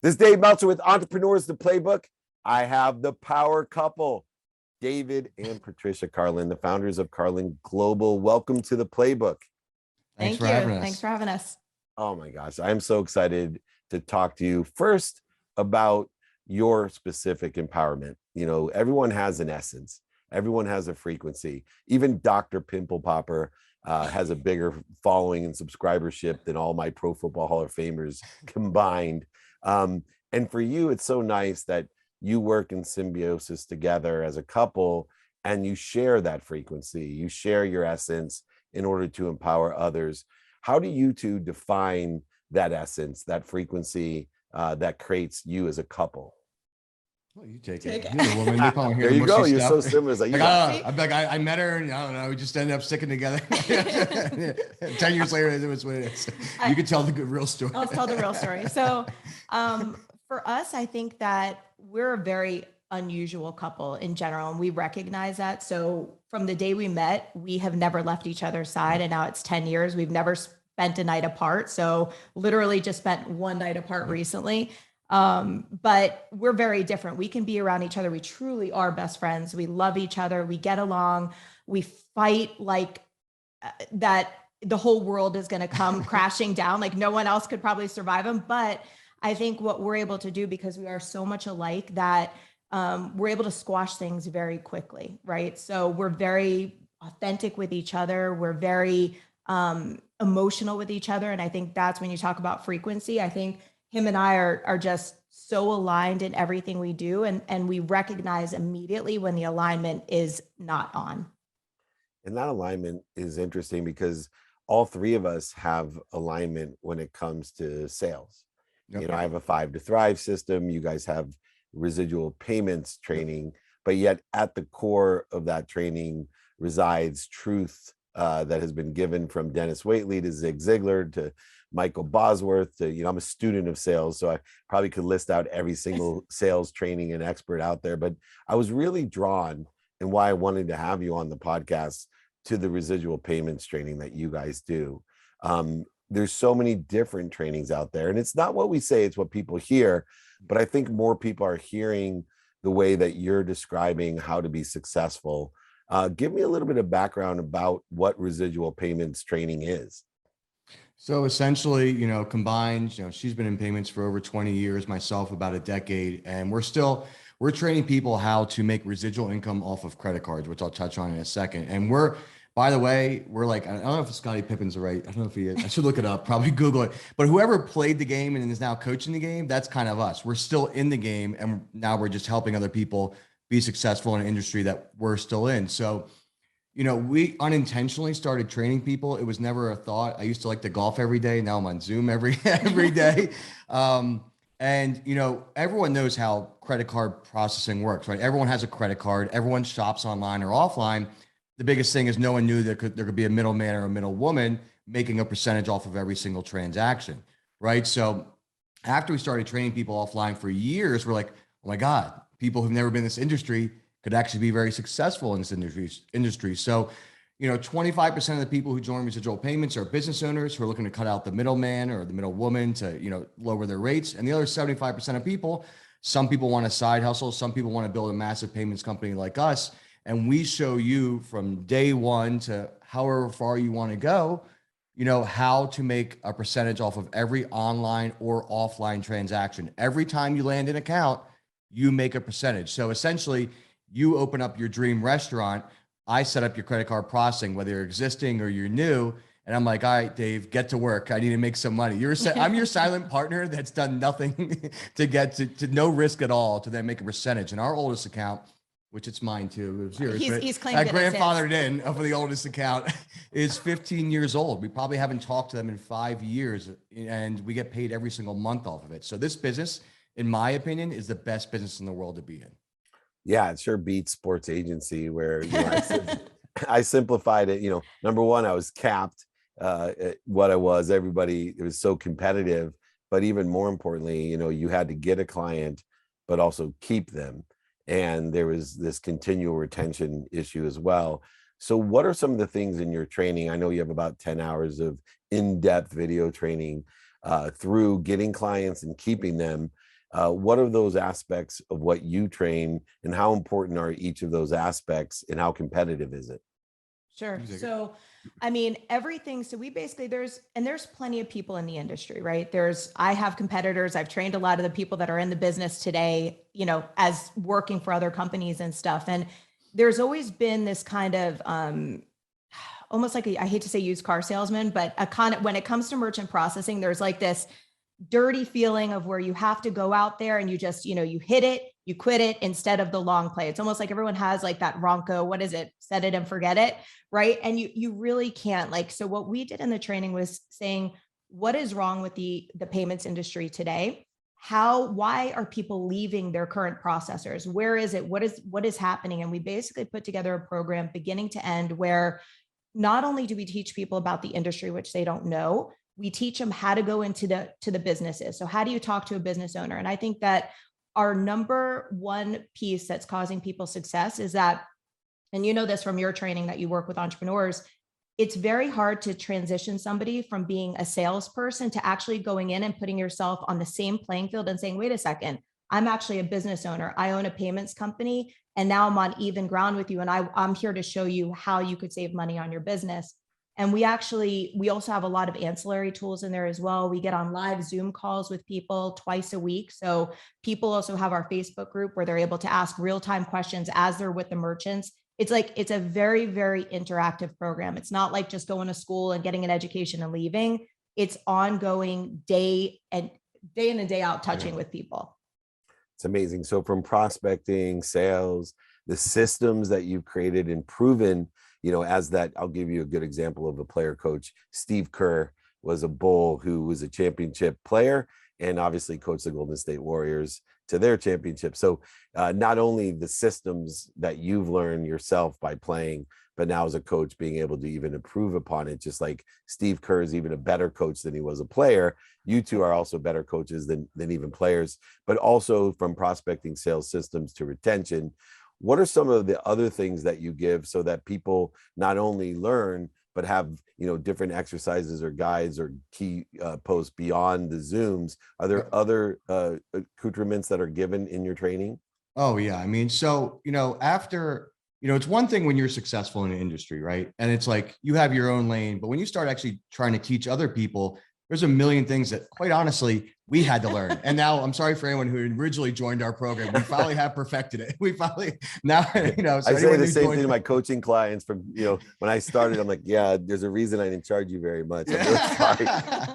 This is Dave Meltzer with Entrepreneurs the Playbook. I have the power couple, David and Patricia Carlin, the founders of Carlin Global. Welcome to the Playbook. Thanks for having us. Thanks for having us. Oh my gosh, I'm so excited to talk to you first about your specific empowerment. You know, everyone has an essence. Everyone has a frequency. Even Dr. Pimple Popper has a bigger following and subscribership than all my Pro Football Hall of Famers combined. And for you, it's so nice that you work in symbiosis together as a couple and you share that frequency, you share your essence in order to empower others. How do you two define that essence, that frequency that creates you as a couple? Well, you take it. You're the woman. You're calling here. There you go. You're stuff. so similar. Like, I met her and I don't know, we just ended up sticking together. 10 years later, it was what it is. You could tell the real story. I'll tell the real story. So for us, I think that we're a very unusual couple in general, and we recognize that. So from the day we met, we have never left each other's side, and now it's 10 years. We've never spent a night apart. So literally just spent one night apart recently. But we're very different. We can be around each other. We truly are best friends. We love each other. We get along. We fight like that the whole world is going to come crashing down. Like no one else could probably survive them. But I think what we're able to do, because we are so much alike, that we're able to squash things very quickly, right? So we're very authentic with each other. We're very emotional with each other. And I think that's when you talk about frequency. I think him and I are just so aligned in everything we do. And we recognize immediately when the alignment is not on. And that alignment is interesting because all three of us have alignment when it comes to sales. Okay. You know, I have a 5 to Thrive system. You guys have residual payments training, but yet at the core of that training resides truth that has been given from Dennis Waitley to Zig Ziglar to Michael Bosworth to, you know, I'm a student of sales, so I probably could list out every single sales training and expert out there. But I was really drawn, and why I wanted to have you on the podcast, to the residual payments training that you guys do. There's so many different trainings out there, and it's not what we say, it's what people hear. But I think more people are hearing the way that you're describing how to be successful. Give me a little bit of background about what residual payments training is. So essentially, you know, combined, you know, she's been in payments for over 20 years, myself about a decade, and we're training people how to make residual income off of credit cards, which I'll touch on in a second. And by the way, we're like, I don't know if Scottie Pippen's right. I don't know if he is. I should look it up, probably Google it. But whoever played the game and is now coaching the game, that's kind of us. We're still in the game, and now we're just helping other people be successful in an industry that we're still in. So, you know, we unintentionally started training people. It was never a thought. I used to like to golf every day. Now I'm on Zoom every day. And, you know, everyone knows how credit card processing works, right? Everyone has a credit card. Everyone shops online or offline. The biggest thing is no one knew that there could be a middleman or a middle woman making a percentage off of every single transaction, right? So after we started training people offline for years, we're like, oh my God, people who've never been in this industry could actually be very successful in this industry. So, you know, 25% of the people who join residual payments are business owners who are looking to cut out the middleman or the middle woman to, you know, lower their rates. And the other 75% of people, some people want a side hustle. Some people want to build a massive payments company like us. And we show you from day one to however far you want to go, you know, how to make a percentage off of every online or offline transaction. Every time you land an account, you make a percentage. So essentially, you open up your dream restaurant. I set up your credit card processing, whether you're existing or you're new. And I'm like, all right, Dave, get to work. I need to make some money. I'm your silent partner that's done nothing to get to no risk at all to then make a percentage. And our oldest account, which it's mine too, it was yours, he's claimed I grandfathered in for the oldest account, is 15 years old. We probably haven't talked to them in 5 years, and we get paid every single month off of it. So this business, in my opinion, is the best business in the world to be in. Yeah, it sure beats sports agency where, you know, I simplified it. You know, number one, I was capped at what I was. Everybody, it was so competitive. But even more importantly, you know, you had to get a client, but also keep them. And there was this continual retention issue as well. So what are some of the things in your training? I know you have about 10 hours of in-depth video training through getting clients and keeping them. What are those aspects of what you train, and how important are each of those aspects, and how competitive is it? Sure. So, I mean, everything. So we basically, there's plenty of people in the industry, right? I have competitors. I've trained a lot of the people that are in the business today, as working for other companies and stuff. And there's always been this kind of, almost like I hate to say used car salesman, but a kind of, when it comes to merchant processing, there's like this dirty feeling of where you have to go out there and you just, you hit it, you quit it instead of the long play. It's almost like everyone has like that Ronco, what is it? Set it and forget it. Right. And you really can't, so what we did in the training was saying, what is wrong with the payments industry today? Why are people leaving their current processors? Where is it? What is happening? And we basically put together a program beginning to end where not only do we teach people about the industry, which they don't know, we teach them how to go into the businesses. So how do you talk to a business owner? And I think that our number one piece that's causing people success is that, and you know this from your training that you work with entrepreneurs, it's very hard to transition somebody from being a salesperson to actually going in and putting yourself on the same playing field and saying, wait a second, I'm actually a business owner. I own a payments company, and now I'm on even ground with you. And I'm here to show you how you could save money on your business. And we also have a lot of ancillary tools in there as well. We get on live Zoom calls with people twice a week. So people also have our Facebook group where they're able to ask real-time questions as they're with the merchants. It's a very, very interactive program. It's not like just going to school and getting an education and leaving. It's ongoing day in and day out touching with people. It's amazing. So from prospecting, sales, the systems that you've created and proven, as that, I'll give you a good example of a player coach. Steve Kerr was a Bull who was a championship player and obviously coached the Golden State Warriors to their championship. So not only the systems that you've learned yourself by playing, but now as a coach being able to even improve upon it, just like Steve Kerr is even a better coach than he was a player. You two are also better coaches than even players, but also from prospecting, sales systems to retention. What are some of the other things that you give so that people not only learn, but have, different exercises or guides or key posts beyond the Zooms? Are there other accoutrements that are given in your training? Oh yeah. I mean, so, after, it's one thing when you're successful in an industry, right? And it's like, you have your own lane, but when you start actually trying to teach other people, there's a million things that quite honestly, we had to learn. And now I'm sorry for anyone who originally joined our program. We finally have perfected it. We finally now, so I say the same thing to my coaching clients from, when I started, I'm like, yeah, there's a reason I didn't charge you very much. I'm really sorry.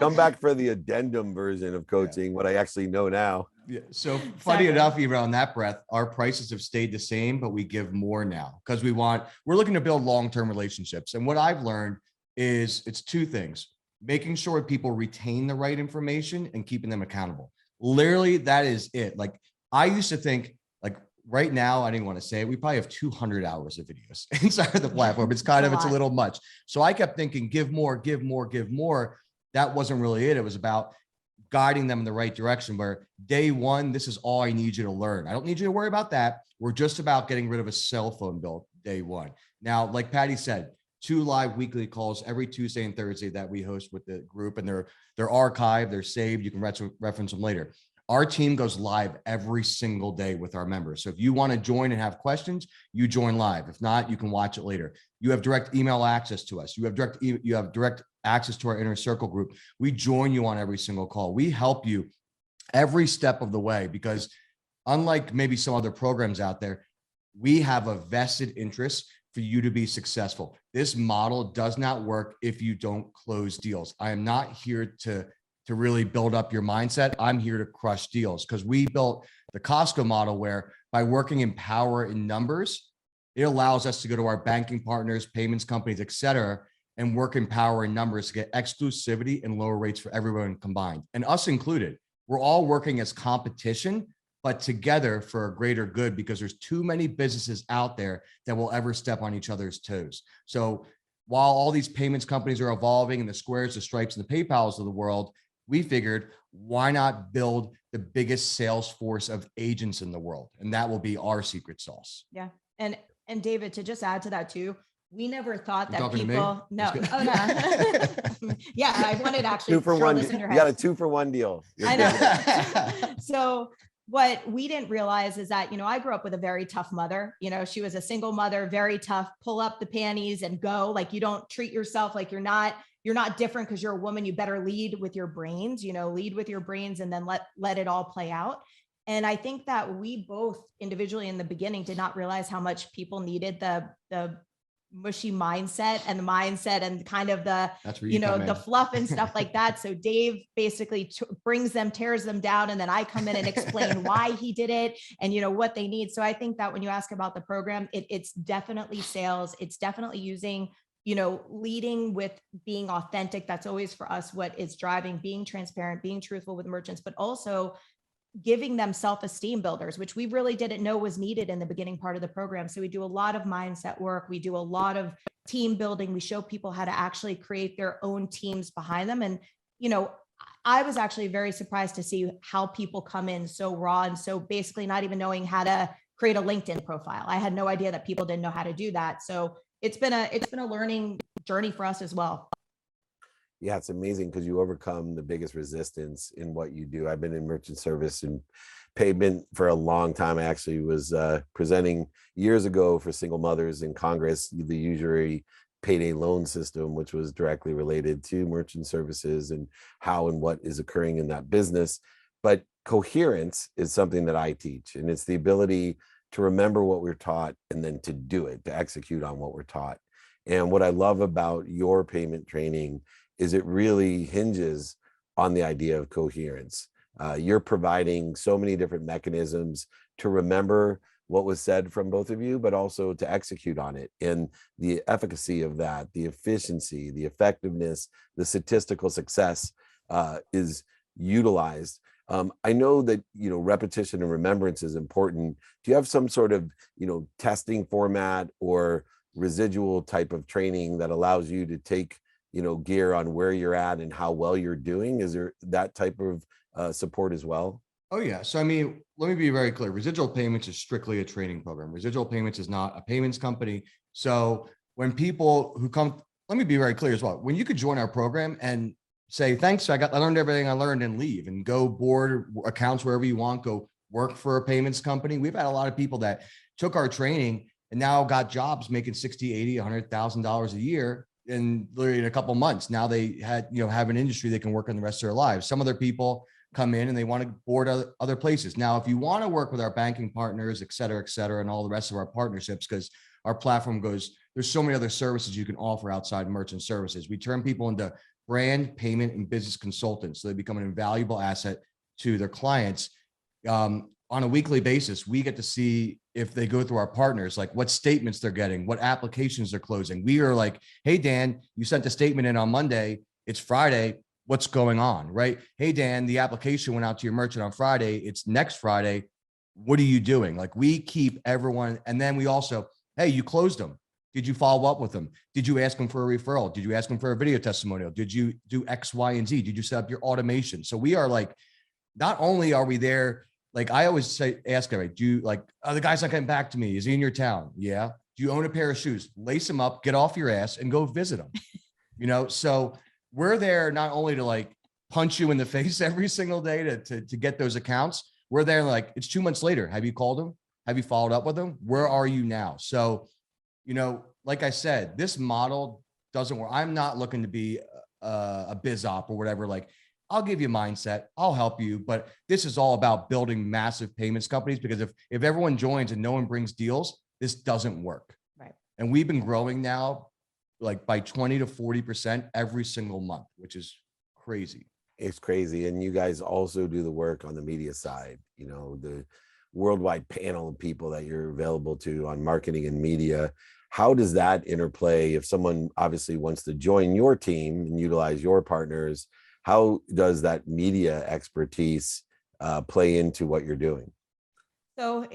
Come back for the addendum version of coaching, what I actually know now. Yeah. So funny enough, even on that breath, our prices have stayed the same, but we give more now because we're looking to build long-term relationships. And what I've learned is it's two things: making sure people retain the right information and keeping them accountable. Literally, that is it. Like I used to think, like right now, I didn't want to say it, we probably have 200 hours of videos inside of the platform. It's a little much. So I kept thinking, give more, give more, give more. That wasn't really it. It was about guiding them in the right direction, where day one, this is all I need you to learn. I don't need you to worry about that. We're just about getting rid of a cell phone bill day one. Now, like Patty said, 2 live weekly calls every Tuesday and Thursday that we host with the group, and they're archived, they're saved. You can reference them later. Our team goes live every single day with our members. So if you want to join and have questions, you join live. If not, you can watch it later. You have direct email access to us. You have direct access to our inner circle group. We join you on every single call. We help you every step of the way, because unlike maybe some other programs out there, we have a vested interest for you to be successful. This model does not work if you don't close deals. I am not here to really build up your mindset. I'm here to crush deals, because we built the Costco model where by working in power in numbers, it allows us to go to our banking partners, payments companies, et cetera, and work in power in numbers to get exclusivity and lower rates for everyone combined, and us included. We're all working as competition, but together for a greater good, because there's too many businesses out there that will ever step on each other's toes. So while all these payments companies are evolving, and the Squares, the Stripes, and the PayPals of the world, we figured, why not build the biggest sales force of agents in the world? And that will be our secret sauce. Yeah. And David, to just add to that too, we never thought You're that talking to me? people, no, That's oh no. Yeah, I wanted actually 2 for throw 1. this in You your got a head. 2-for-1 deal. You're I good. know. So what we didn't realize is that, I grew up with a very tough mother. She was a single mother, very tough, pull up the panties and go. Like, you don't treat yourself like you're not different because you're a woman. You better lead with your brains, lead with your brains and then let it all play out. And I think that we both individually in the beginning did not realize how much people needed the mushy mindset and kind of the, That's where you come in. the fluff and stuff like that. So Dave basically brings them, tears them down. And then I come in and explain why he did it and, what they need. So I think that when you ask about the program, it's definitely sales. It's definitely using, leading with being authentic. That's always for us what is driving, being transparent, being truthful with merchants, but also giving them self-esteem builders, which we really didn't know was needed in the beginning part of the program. So we do a lot of mindset work. We do a lot of team building. We show people how to actually create their own teams behind them. And, I was actually very surprised to see how people come in so raw and so basically not even knowing how to create a LinkedIn profile. I had no idea that people didn't know how to do that. So it's been a learning journey for us as well. Yeah, it's amazing because you overcome the biggest resistance in what you do. I've been in merchant service and payment for a long time. I actually was presenting years ago for single mothers in Congress, the usury payday loan system, which was directly related to merchant services and how and what is occurring in that business. But coherence is something that I teach, and it's the ability to remember what we're taught and then to do it, to execute on what we're taught. And what I love about your payment training is it really hinges on the idea of coherence. You're providing so many different mechanisms to remember what was said from both of you, but also to execute on it. And the efficacy of that, the efficiency, the effectiveness, the statistical success is utilized. I know that, repetition and remembrance is important. Do you have some sort of, testing format or residual type of training that allows you to take gear on where you're at and how well you're doing? Is there that type of support as well? Oh yeah. So, let me be very clear. Residual payments is strictly a training program. Residual payments is not a payments company. So when people who come, let me be very clear as well. When you could join our program and say, thanks, I learned everything I learned and leave and go board accounts wherever you want, go work for a payments company. We've had a lot of people that took our training and now got jobs making $60, $80, $100,000 a year. And literally in a couple of months, now they have an industry they can work in the rest of their lives. Some other people come in and they want to board other places. Now, if you want to work with our banking partners, et cetera, and all the rest of our partnerships, because our platform there's so many other services you can offer outside merchant services. We turn people into brand, payment, and business consultants. So they become an invaluable asset to their clients. On a weekly basis, we get to see if they go through our partners, like what statements they're getting, what applications they're closing. We are like, hey, Dan, you sent a statement in on Monday. It's Friday. What's going on, right? Hey, Dan, the application went out to your merchant on Friday. It's next Friday. What are you doing? Like, we keep everyone. And then we also, hey, you closed them. Did you follow up with them? Did you ask them for a referral? Did you ask them for a video testimonial? Did you do X, Y, and Z? Did you set up your automation? So we are like, not only are we there, like I always say, ask everybody, do you the guy's not getting back to me? Is he in your town? Yeah. Do you own a pair of shoes? Lace them up, get off your ass and go visit them. So we're there not only to punch you in the face every single day to get those accounts. We're there it's 2 months later. Have you called them? Have you followed up with them? Where are you now? So, like I said, this model doesn't work. I'm not looking to be a biz op or whatever. I'll give you mindset. I'll help you. But this is all about building massive payments companies, because if everyone joins and no one brings deals, this doesn't work. Right. And we've been growing now by 20 to 40% every single month, which is crazy. It's crazy. And you guys also do the work on the media side, the worldwide panel of people that you're available to on marketing and media. How does that interplay if someone obviously wants to join your team and utilize your partners? How does that media expertise play into what you're doing? So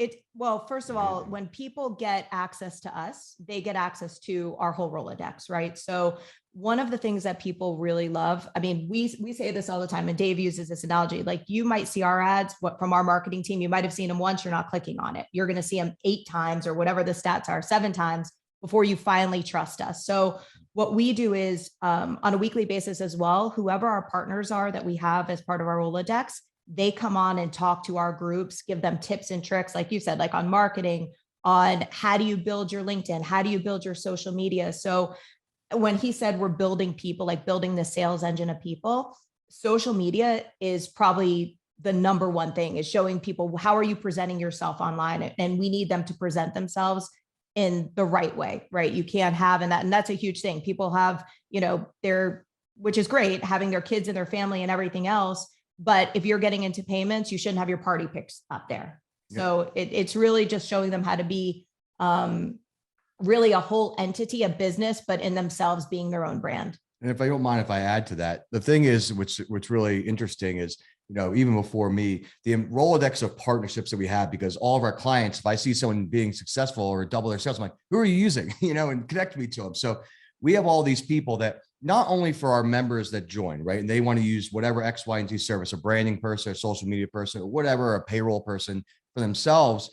first of all, when people get access to us, they get access to our whole Rolodex, right? So one of the things that people really love, we say this all the time, and Dave uses this analogy, you might see our ads from our marketing team. You might have seen them once, you're not clicking on it. You're going to see them 8 times or whatever the stats are, 7 times. before you finally trust us. So what we do is on a weekly basis as well, whoever our partners are that we have as part of our Rolodex, they come on and talk to our groups, give them tips and tricks, like you said, like on marketing, on how do you build your LinkedIn, how do you build your social media. So when he said we're building people, like building the sales engine of people, social media is probably the number one thing, is showing people how are you presenting yourself online, and we need them to present themselves in the right way, right? You can't have, and that's a huge thing. People have, which is great, having their kids and their family and everything else. But if you're getting into payments, you shouldn't have your party pics up there. Yep. So it's really just showing them how to be really a whole entity, a business, but in themselves being their own brand. And if I don't mind, if I add to that, the thing is, which really interesting is, even before me, the Rolodex of partnerships that we have, because all of our clients, if I see someone being successful or double their sales, I'm like, who are you using? And connect me to them. So we have all these people that not only for our members that join, right? And they want to use whatever X, Y, and Z service, a branding person, a social media person, or whatever, a payroll person for themselves.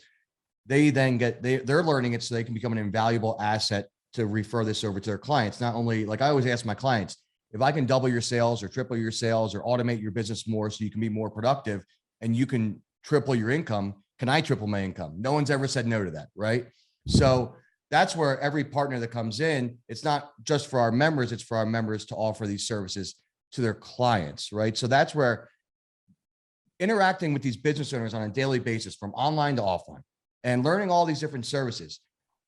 They then they're learning it so they can become an invaluable asset to refer this over to their clients. Not only, like I always ask my clients, if I can double your sales or triple your sales or automate your business more so you can be more productive and you can triple your income, can I triple my income? No one's ever said no to that, right? So that's where every partner that comes in, it's not just for our members, it's for our members to offer these services to their clients, right? So that's where interacting with these business owners on a daily basis, from online to offline, and learning all these different services.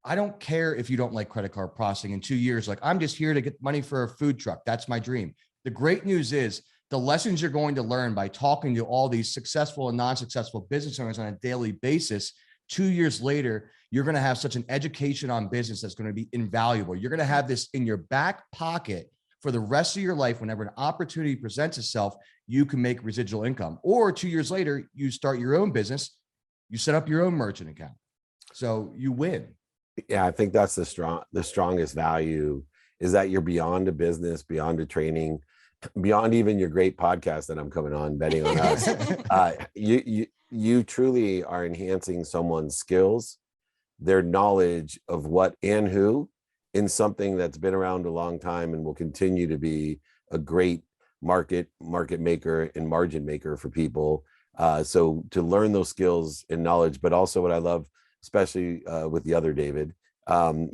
I don't care if you don't like credit card processing in 2 years. Like, I'm just here to get money for a food truck. That's my dream. The great news is the lessons you're going to learn by talking to all these successful and non-successful business owners on a daily basis, 2 years later, you're going to have such an education on business that's going to be invaluable. You're going to have this in your back pocket for the rest of your life. Whenever an opportunity presents itself, you can make residual income. Or 2 years later, you start your own business, you set up your own merchant account. So you win. Yeah, I think that's the strongest value, is that you're beyond a business, beyond a training, beyond even your great podcast that I'm coming on, betting on us. You truly are enhancing someone's skills, their knowledge of what and who, in something that's been around a long time and will continue to be a great market maker and margin maker for people. So to learn those skills and knowledge, but also what I love, especially with the other David,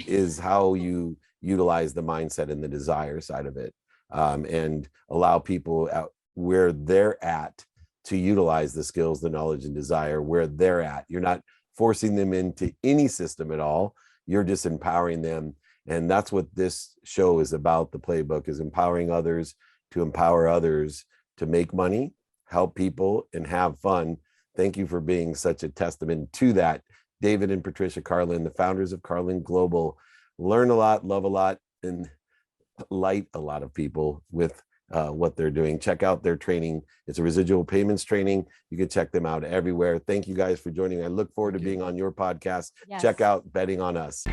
is how you utilize the mindset and the desire side of it, and allow people out where they're at to utilize the skills, the knowledge, and desire where they're at. You're not forcing them into any system at all. You're just empowering them. And that's what this show is about. The playbook is empowering others to empower others to make money, help people, and have fun. Thank you for being such a testament to that. David and Patricia Carlin, the founders of Carlin Global. Learn a lot, love a lot, and light a lot of people with what they're doing. Check out their training. It's a residual payments training. You can check them out everywhere. Thank you guys for joining. I look forward to being on your podcast. Yes. Check out Betting on Us.